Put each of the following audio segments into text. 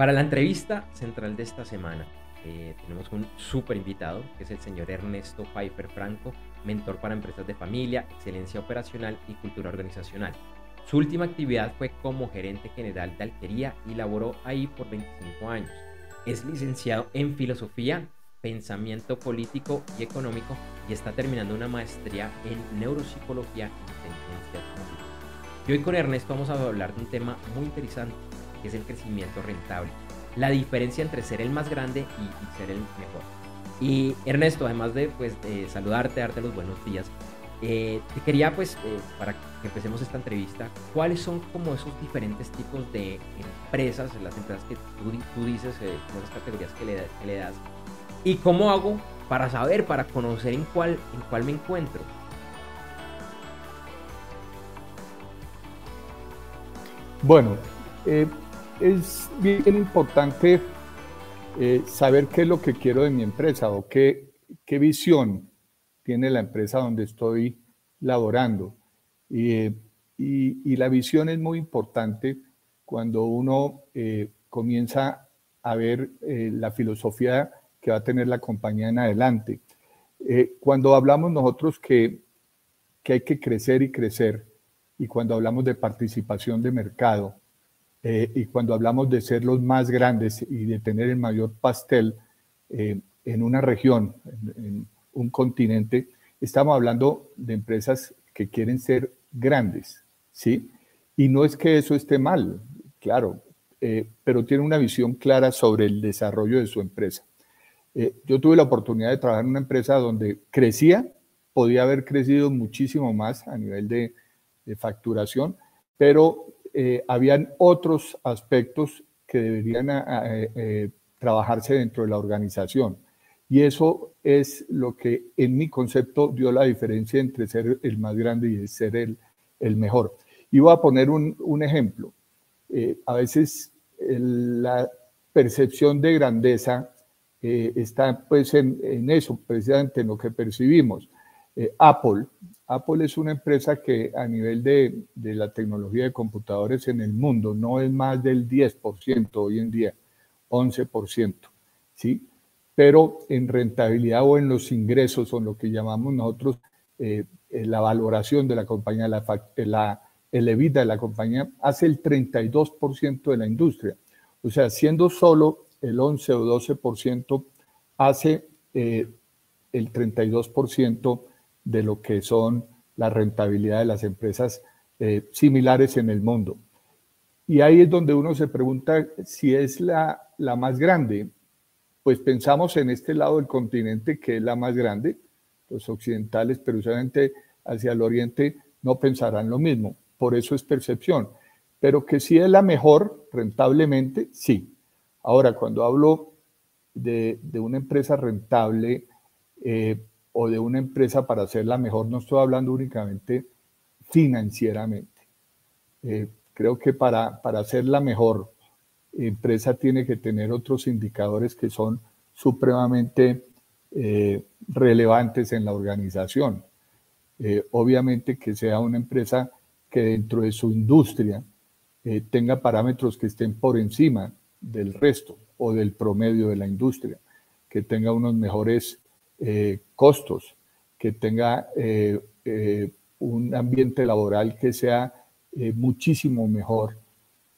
Para la entrevista central de esta semana, tenemos un súper invitado, que es el señor Ernesto Pfeiffer Franco, mentor para empresas de familia, excelencia operacional y cultura organizacional. Su última actividad fue como gerente general de Alquería y laboró ahí por 25 años. Es licenciado en filosofía, pensamiento político y económico y está terminando una maestría en neuropsicología e inteligencia artificial. Y hoy con Ernesto vamos a hablar de un tema muy interesante, que es el crecimiento rentable. La diferencia entre ser el más grande y ser el mejor. Y Ernesto, además de saludarte, darte los buenos días, te quería para que empecemos esta entrevista, ¿cuáles son como esos diferentes tipos de empresas, las empresas que tú dices, como esas categorías que le das? ¿Y cómo hago para saber, para conocer en cuál me encuentro? Bueno, es bien importante saber qué es lo que quiero de mi empresa o qué visión tiene la empresa donde estoy laborando. Y la visión es muy importante cuando uno comienza a ver la filosofía que va a tener la compañía en adelante. Cuando hablamos nosotros que hay que crecer y crecer, y cuando hablamos de participación de mercado, y cuando hablamos de ser los más grandes y de tener el mayor pastel en una región, en un continente, estamos hablando de empresas que quieren ser grandes, ¿sí? Y no es que eso esté mal, claro, pero tiene una visión clara sobre el desarrollo de su empresa. Yo tuve la oportunidad de trabajar en una empresa donde crecía, podía haber crecido muchísimo más a nivel de facturación, pero habían otros aspectos que deberían trabajarse dentro de la organización. Y eso es lo que en mi concepto dio la diferencia entre ser el más grande y ser el mejor. Y voy a poner un ejemplo. A veces la percepción de grandeza está pues en eso, precisamente en lo que percibimos. Apple es una empresa que a nivel de la tecnología de computadores en el mundo no es más del 10% hoy en día, 11%, ¿sí? Pero en rentabilidad o en los ingresos o en lo que llamamos nosotros la valoración de la compañía, el EBITDA de la compañía hace el 32% de la industria. O sea, siendo solo el 11 o 12% hace el 32% de lo que son la rentabilidad de las empresas similares en el mundo. Y ahí es donde uno se pregunta si es la más grande. Pues pensamos en este lado del continente que es la más grande. Los occidentales, pero usualmente hacia el oriente, no pensarán lo mismo. Por eso es percepción. Pero que sí es la mejor rentablemente, sí. Ahora, cuando hablo de una empresa rentable o de una empresa para hacerla mejor, no estoy hablando únicamente financieramente. Creo que para hacerla mejor, empresa tiene que tener otros indicadores que son supremamente relevantes en la organización. Obviamente que sea una empresa que dentro de su industria tenga parámetros que estén por encima del resto o del promedio de la industria, que tenga unos mejores costos, que tenga un ambiente laboral que sea muchísimo mejor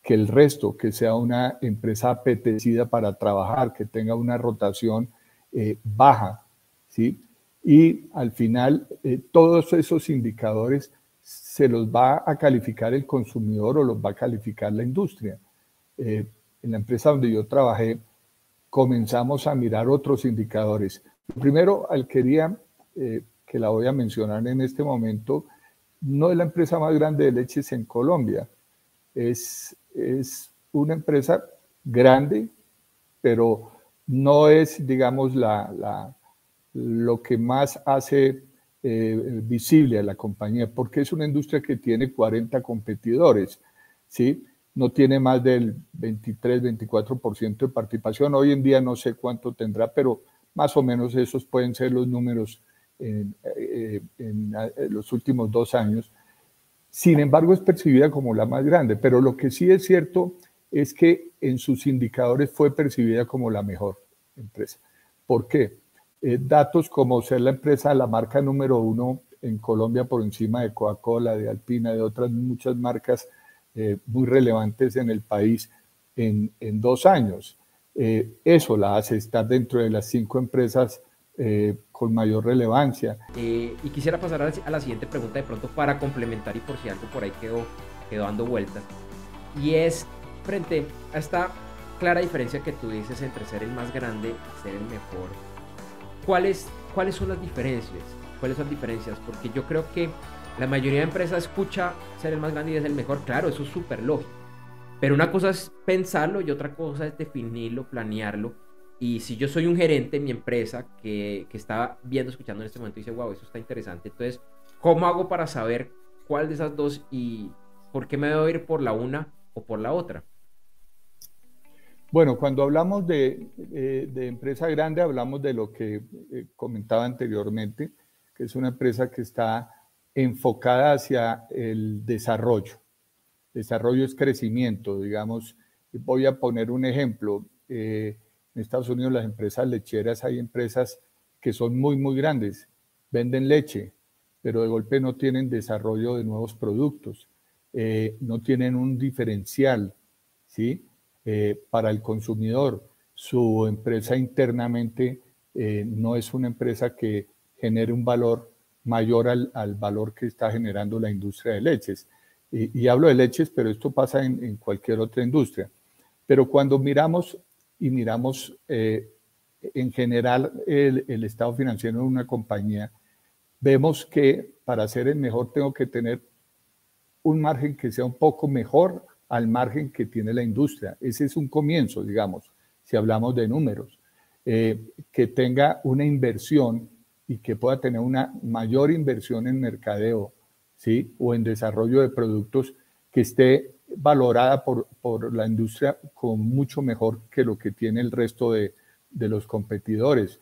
que el resto, que sea una empresa apetecida para trabajar, que tenga una rotación baja, ¿sí? Y al final, todos esos indicadores se los va a calificar el consumidor o los va a calificar la industria. En la empresa donde yo trabajé, comenzamos a mirar otros indicadores. Primero, Alquería, que la voy a mencionar en este momento, no es la empresa más grande de leches en Colombia. Es una empresa grande, pero no es, digamos, lo que más hace visible a la compañía, porque es una industria que tiene 40 competidores, ¿sí? No tiene más del 23-24% de participación. Hoy en día no sé cuánto tendrá, pero más o menos esos pueden ser los números en los últimos 2 años. Sin embargo, es percibida como la más grande, pero lo que sí es cierto es que en sus indicadores fue percibida como la mejor empresa. ¿Por qué? Datos como ser la empresa, la marca número 1 en Colombia por encima de Coca-Cola, de Alpina, de otras muchas marcas muy relevantes en el país en 2 años. Eso la hace estar dentro de las 5 empresas con mayor relevancia. Y quisiera pasar a la siguiente pregunta de pronto para complementar y por si algo por ahí quedó dando vueltas. Y es frente a esta clara diferencia que tú dices entre ser el más grande y ser el mejor. ¿Cuáles son las diferencias? ¿Cuáles son las diferencias? Porque yo creo que la mayoría de empresas escucha ser el más grande y es el mejor. Claro, eso es súper lógico. Pero una cosa es pensarlo y otra cosa es definirlo, planearlo. Y si yo soy un gerente en mi empresa que está viendo, escuchando en este momento y dice, wow, eso está interesante. Entonces, ¿cómo hago para saber cuál de esas dos y por qué me debo ir por la una o por la otra? Bueno, cuando hablamos de empresa grande, hablamos de lo que comentaba anteriormente, que es una empresa que está enfocada hacia el desarrollo. Desarrollo es crecimiento, digamos. Voy a poner un ejemplo. En Estados Unidos las empresas lecheras, hay empresas que son muy, muy grandes, venden leche, pero de golpe no tienen desarrollo de nuevos productos, no tienen un diferencial, ¿sí? Para el consumidor. Su empresa internamente no es una empresa que genere un valor mayor al valor que está generando la industria de leches. Y hablo de leches, pero esto pasa en cualquier otra industria. Pero cuando miramos en general el estado financiero de una compañía, vemos que para ser el mejor tengo que tener un margen que sea un poco mejor al margen que tiene la industria. Ese es un comienzo, digamos, si hablamos de números. Que tenga una inversión y que pueda tener una mayor inversión en mercadeo, ¿sí? O en desarrollo de productos que esté valorada por la industria con mucho mejor que lo que tiene el resto de los competidores.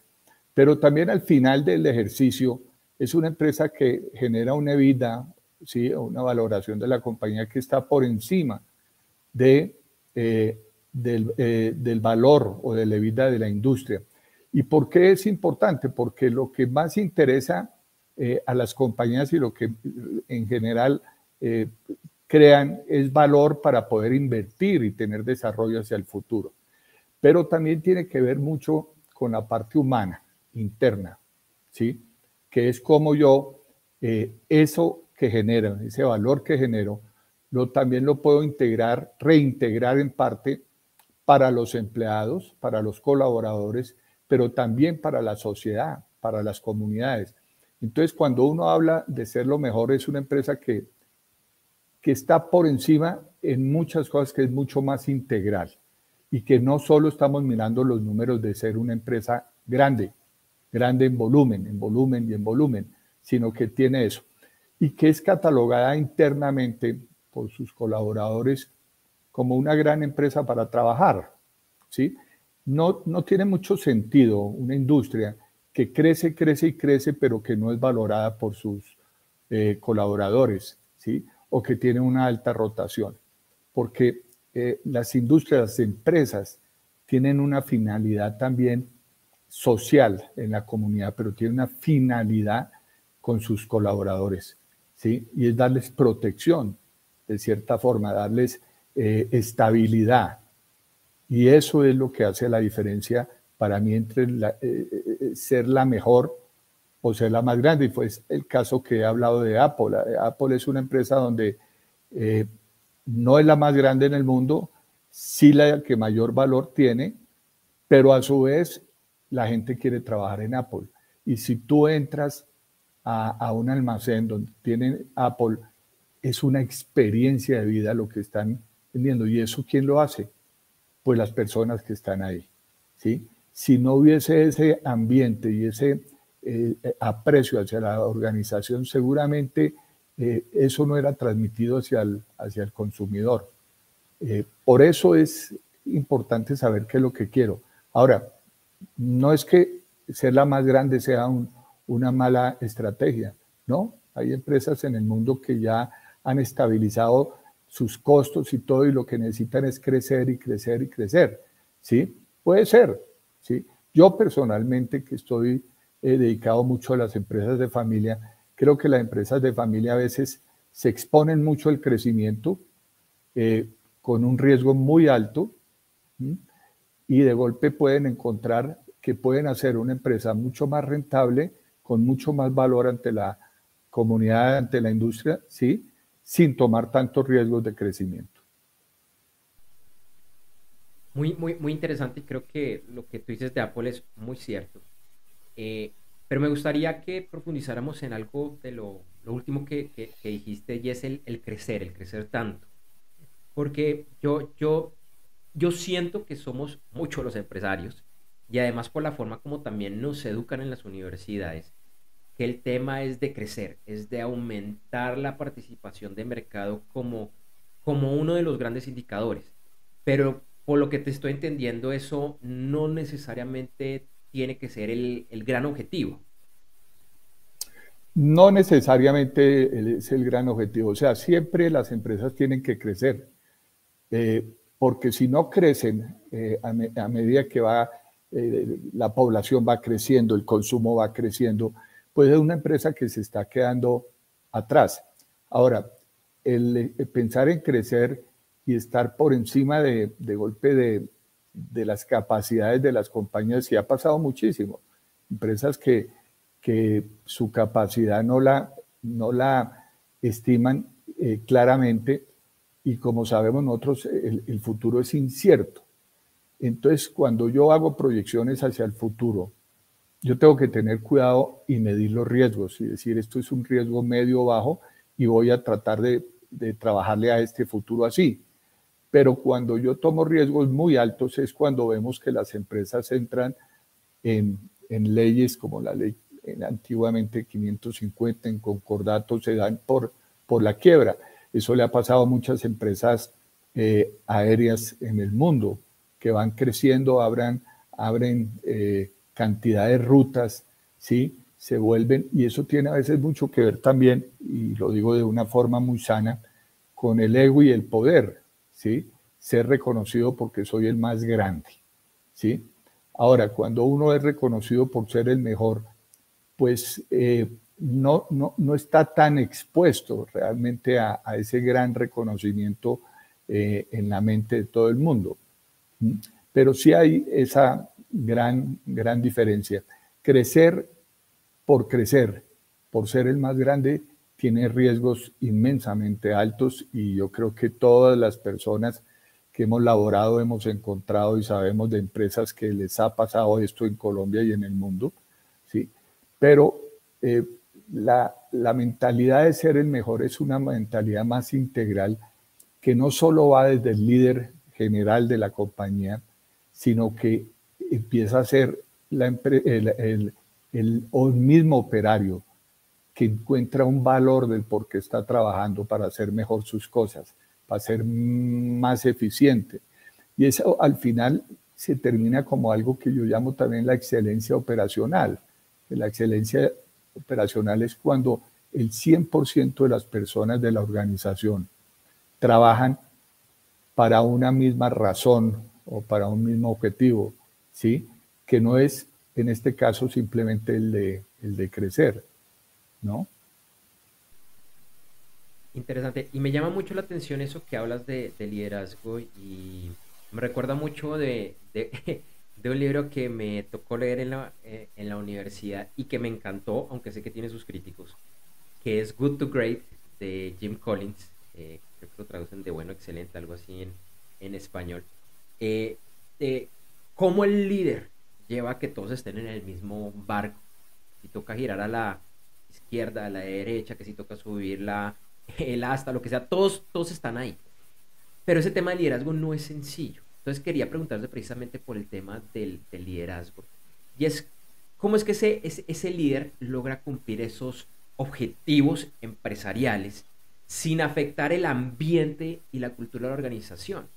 Pero también al final del ejercicio es una empresa que genera una EBITDA, ¿sí? Una valoración de la compañía que está por encima del valor o de la EBITDA de la industria. ¿Y por qué es importante? Porque lo que más interesa a las compañías y lo que en general crean es valor para poder invertir y tener desarrollo hacia el futuro. Pero también tiene que ver mucho con la parte humana, interna, ¿sí? Que es como yo, eso que genero, ese valor que genero, también lo puedo reintegrar en parte para los empleados, para los colaboradores, pero también para la sociedad, para las comunidades. Entonces, cuando uno habla de ser lo mejor, es una empresa que está por encima en muchas cosas, que es mucho más integral y que no solo estamos mirando los números de ser una empresa grande en volumen, sino que tiene eso y que es catalogada internamente por sus colaboradores como una gran empresa para trabajar, ¿sí? No tiene mucho sentido una industria que crece, pero que no es valorada por sus colaboradores, ¿sí? O que tiene una alta rotación, porque las industrias, las empresas tienen una finalidad también social en la comunidad, pero tienen una finalidad con sus colaboradores, ¿sí? Y es darles protección, de cierta forma, darles estabilidad. Y eso es lo que hace la diferencia para mí entre ser la mejor o ser la más grande. Y fue el caso que he hablado de Apple. Apple es una empresa donde no es la más grande en el mundo, sí la que mayor valor tiene, pero a su vez la gente quiere trabajar en Apple. Y si tú entras a un almacén donde tienen Apple, es una experiencia de vida lo que están vendiendo. ¿Y eso quién lo hace? Pues las personas que están ahí, ¿sí? Si no hubiese ese ambiente y ese aprecio hacia la organización, seguramente eso no era transmitido hacia el consumidor. Por eso es importante saber qué es lo que quiero. Ahora, no es que ser la más grande sea una mala estrategia, ¿no? Hay empresas en el mundo que ya han estabilizado sus costos y todo, y lo que necesitan es crecer y crecer y crecer, ¿sí? Puede ser, ¿sí? Yo personalmente, que estoy dedicado mucho a las empresas de familia, creo que las empresas de familia a veces se exponen mucho al crecimiento con un riesgo muy alto, ¿sí? Y de golpe pueden encontrar que pueden hacer una empresa mucho más rentable, con mucho más valor ante la comunidad, ante la industria, ¿sí? Sin tomar tantos riesgos de crecimiento. Muy interesante y creo que lo que tú dices de Apple es muy cierto. Eh, pero me gustaría que profundizáramos en algo de lo último que dijiste y es el crecer tanto. Porque yo siento que somos muchos los empresarios y además por la forma como también nos educan en las universidades, que el tema es de crecer, es de aumentar la participación de mercado como uno de los grandes indicadores. Pero por lo que te estoy entendiendo, eso no necesariamente tiene que ser el gran objetivo. No necesariamente es el gran objetivo, o sea, siempre las empresas tienen que crecer, porque si no crecen a medida que la población va creciendo, el consumo va creciendo, pues es una empresa que se está quedando atrás. Ahora, el pensar en crecer y estar por encima de golpe de las capacidades de las compañías, sí ha pasado muchísimo. Empresas que su capacidad no la estiman claramente, y como sabemos nosotros, el futuro es incierto. Entonces, cuando yo hago proyecciones hacia el futuro, yo tengo que tener cuidado y medir los riesgos y decir, esto es un riesgo medio o bajo y voy a tratar de trabajarle a este futuro así. Pero cuando yo tomo riesgos muy altos es cuando vemos que las empresas entran en leyes como la ley antiguamente 550, en concordatos, se dan por la quiebra. Eso le ha pasado a muchas empresas aéreas en el mundo, que van creciendo, abren cantidad de rutas, ¿sí? Se vuelven, y eso tiene a veces mucho que ver también, y lo digo de una forma muy sana, con el ego y el poder, ¿sí? Ser reconocido porque soy el más grande, ¿sí? Ahora, cuando uno es reconocido por ser el mejor, pues no está tan expuesto realmente a ese gran reconocimiento en la mente de todo el mundo. Pero sí hay esa gran diferencia. Crecer, por ser el más grande, tiene riesgos inmensamente altos, y yo creo que todas las personas que hemos laborado hemos encontrado y sabemos de empresas que les ha pasado esto en Colombia y en el mundo, ¿sí? Pero la mentalidad de ser el mejor es una mentalidad más integral, que no solo va desde el líder general de la compañía, sino que empieza a ser el mismo operario que encuentra un valor del por qué está trabajando para hacer mejor sus cosas, para ser más eficiente. Y eso al final se termina como algo que yo llamo también la excelencia operacional. La excelencia operacional es cuando el 100% de las personas de la organización trabajan para una misma razón o para un mismo objetivo, ¿sí? Que no es, en este caso, simplemente el de crecer, ¿no? Interesante. Y me llama mucho la atención eso que hablas de liderazgo y me recuerda mucho de un libro que me tocó leer en la universidad y que me encantó, aunque sé que tiene sus críticos, que es Good to Great de Jim Collins. Creo que lo traducen de bueno, excelente, algo así en español. Eh, de cómo el líder lleva a que todos estén en el mismo barco. Si toca girar a la izquierda, a la derecha, que si toca subir el asta, lo que sea, todos están ahí. Pero ese tema de liderazgo no es sencillo. Entonces quería preguntarte precisamente por el tema del liderazgo. Y es, ¿cómo es que ese líder logra cumplir esos objetivos empresariales sin afectar el ambiente y la cultura de la organización?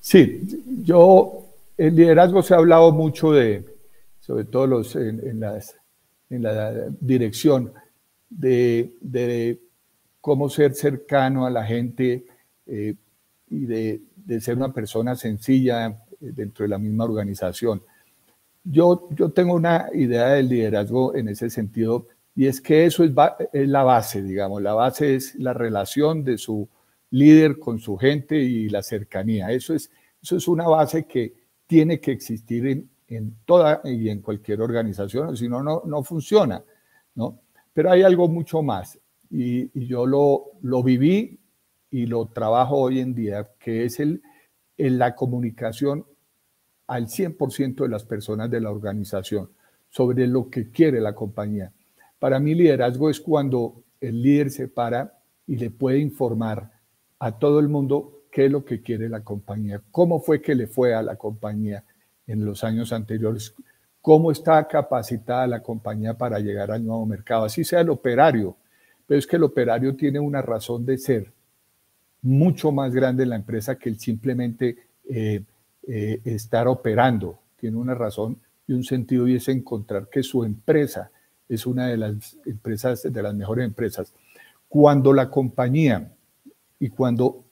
Sí, el liderazgo se ha hablado mucho sobre todo en la dirección, de cómo ser cercano a la gente y de ser una persona sencilla dentro de la misma organización. Yo tengo una idea del liderazgo en ese sentido, y es que eso es la base, digamos. La base es la relación de su líder con su gente y la cercanía. Eso es una base que tiene que existir en toda y en cualquier organización, si no, no funciona, ¿no? Pero hay algo mucho más, y yo lo viví y lo trabajo hoy en día, que es la comunicación al 100% de las personas de la organización sobre lo que quiere la compañía. Para mí, liderazgo es cuando el líder se para y le puede informar a todo el mundo qué es lo que quiere la compañía, cómo fue que le fue a la compañía en los años anteriores, cómo está capacitada la compañía para llegar al nuevo mercado, así sea el operario. Pero es que el operario tiene una razón de ser mucho más grande en la empresa que el simplemente estar operando. Tiene una razón y un sentido, y es encontrar que su empresa es una de las empresas, de las mejores empresas. Cuando la compañía y cuando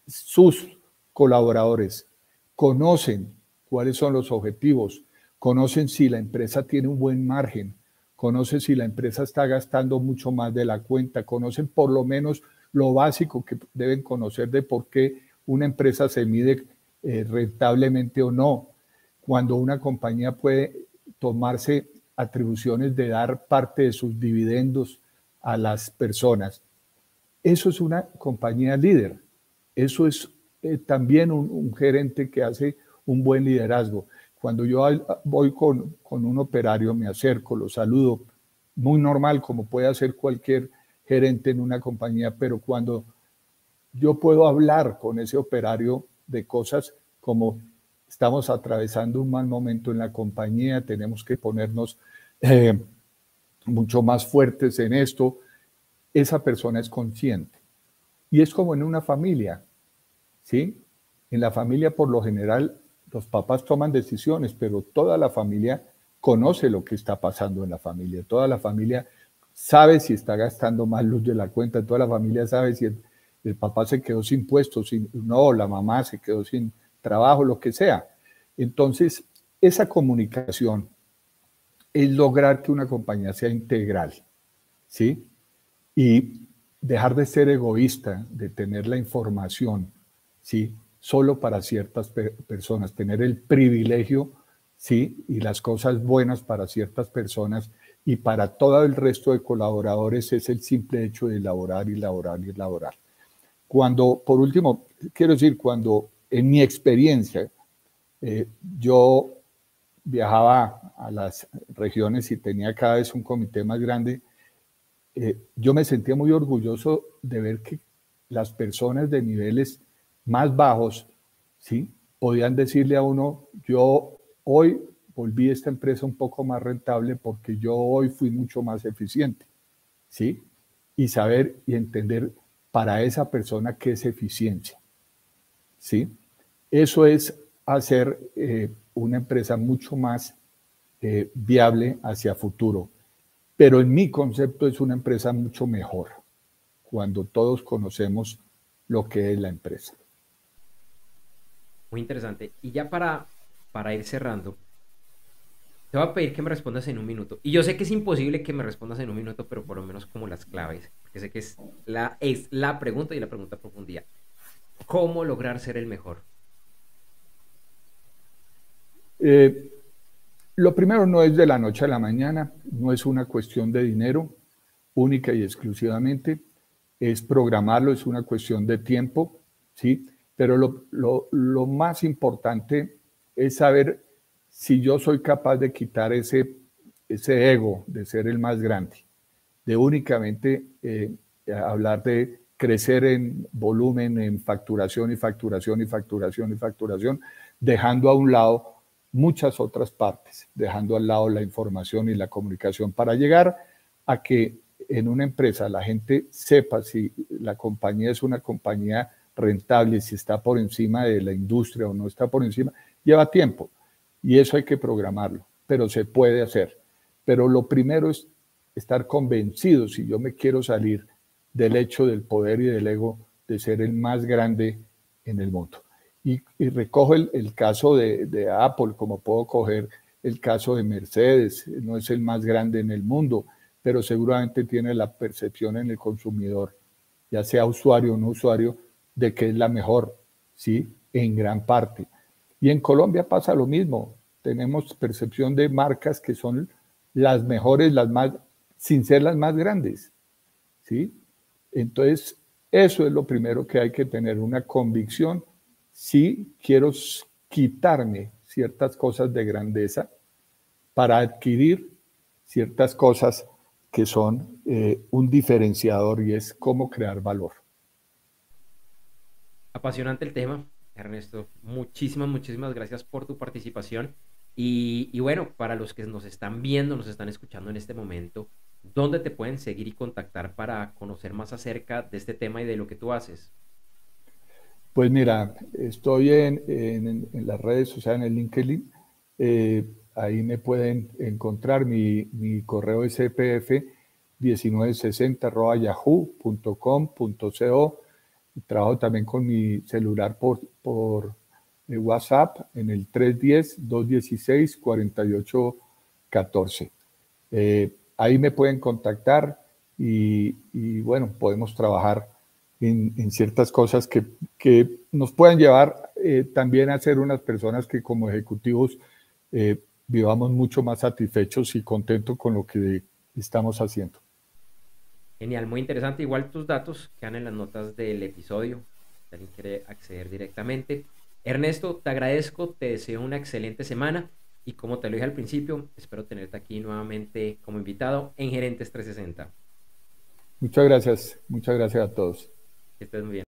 sus colaboradores conocen cuáles son los objetivos, conocen si la empresa tiene un buen margen, conocen si la empresa está gastando mucho más de la cuenta, conocen por lo menos lo básico que deben conocer de por qué una empresa se mide rentablemente o no, cuando una compañía puede tomarse atribuciones de dar parte de sus dividendos a las personas. Eso es una compañía líder. Eso es también un gerente que hace un buen liderazgo. Cuando yo voy con un operario, me acerco, lo saludo, muy normal, como puede hacer cualquier gerente en una compañía, pero cuando yo puedo hablar con ese operario de cosas como estamos atravesando un mal momento en la compañía, tenemos que ponernos mucho más fuertes en esto, esa persona es consciente. Y es como en una familia, ¿sí? En la familia, por lo general, los papás toman decisiones, pero toda la familia conoce lo que está pasando en la familia. Toda la familia sabe si está gastando más luz de la cuenta. Toda la familia sabe si el papá se quedó sin puestos, no, la mamá se quedó sin trabajo, lo que sea. Entonces, esa comunicación es lograr que una compañía sea integral, ¿sí? Y dejar de ser egoísta, de tener la información, ¿sí? Solo para ciertas personas, tener el privilegio, ¿sí? Y las cosas buenas para ciertas personas, y para todo el resto de colaboradores es el simple hecho de elaborar y elaborar y elaborar. Cuando, por último, quiero decir, cuando en mi experiencia yo viajaba a las regiones y tenía cada vez un comité más grande, yo me sentía muy orgulloso de ver que las personas de niveles más bajos, ¿sí? Podían decirle a uno, yo hoy volví a esta empresa un poco más rentable porque yo hoy fui mucho más eficiente, ¿sí? Y saber y entender para esa persona qué es eficiencia, ¿sí? Eso es hacer una empresa mucho más viable hacia futuro. Pero en mi concepto es una empresa mucho mejor cuando todos conocemos lo que es la empresa. Muy interesante. Y ya para ir cerrando, te voy a pedir que me respondas en un minuto. Y yo sé que es imposible que me respondas en un minuto, pero por lo menos como las claves. Porque sé que es la pregunta y la pregunta a profundidad. ¿Cómo lograr ser el mejor? Lo primero, no es de la noche a la mañana, no es una cuestión de dinero única y exclusivamente, es programarlo, es una cuestión de tiempo, ¿sí? Pero lo más importante es saber si yo soy capaz de quitar ese ego de ser el más grande, de únicamente hablar de crecer en volumen, en facturación y facturación y facturación y facturación, dejando a un lado muchas otras partes, dejando al lado la información y la comunicación para llegar a que en una empresa la gente sepa si la compañía es una compañía rentable, si está por encima de la industria o no está por encima. Lleva tiempo y eso hay que programarlo, pero se puede hacer. Pero lo primero es estar convencido, si yo me quiero salir del hecho del poder y del ego de ser el más grande en el mundo. Y recojo el caso de Apple, como puedo coger el caso de Mercedes, no es el más grande en el mundo, pero seguramente tiene la percepción en el consumidor, ya sea usuario o no usuario, de que es la mejor, ¿sí? En gran parte. Y en Colombia pasa lo mismo. Tenemos percepción de marcas que son las mejores, las más, sin ser las más grandes, ¿sí? Entonces, eso es lo primero que hay que tener, una convicción. Si quiero quitarme ciertas cosas de grandeza para adquirir ciertas cosas que son un diferenciador y es cómo crear valor. Apasionante el tema, Ernesto. Muchísimas, muchísimas gracias por tu participación. Y bueno, para los que nos están viendo, nos están escuchando en este momento, ¿dónde te pueden seguir y contactar para conocer más acerca de este tema y de lo que tú haces? Pues mira, estoy en las redes sociales, en el LinkedIn. Ahí me pueden encontrar. Mi correo es cpf1960@yahoo.com.co. Trabajo también con mi celular por WhatsApp en el 310-216-4814. Ahí me pueden contactar y bueno, podemos trabajar en ciertas cosas que nos puedan llevar también a ser unas personas que como ejecutivos vivamos mucho más satisfechos y contentos con lo que estamos haciendo. Genial, muy interesante. Igual tus datos quedan en las notas del episodio. Si alguien quiere acceder directamente. Ernesto, te agradezco, te deseo una excelente semana y como te lo dije al principio, espero tenerte aquí nuevamente como invitado en Gerentes 360. Muchas gracias a todos. Que estés muy bien.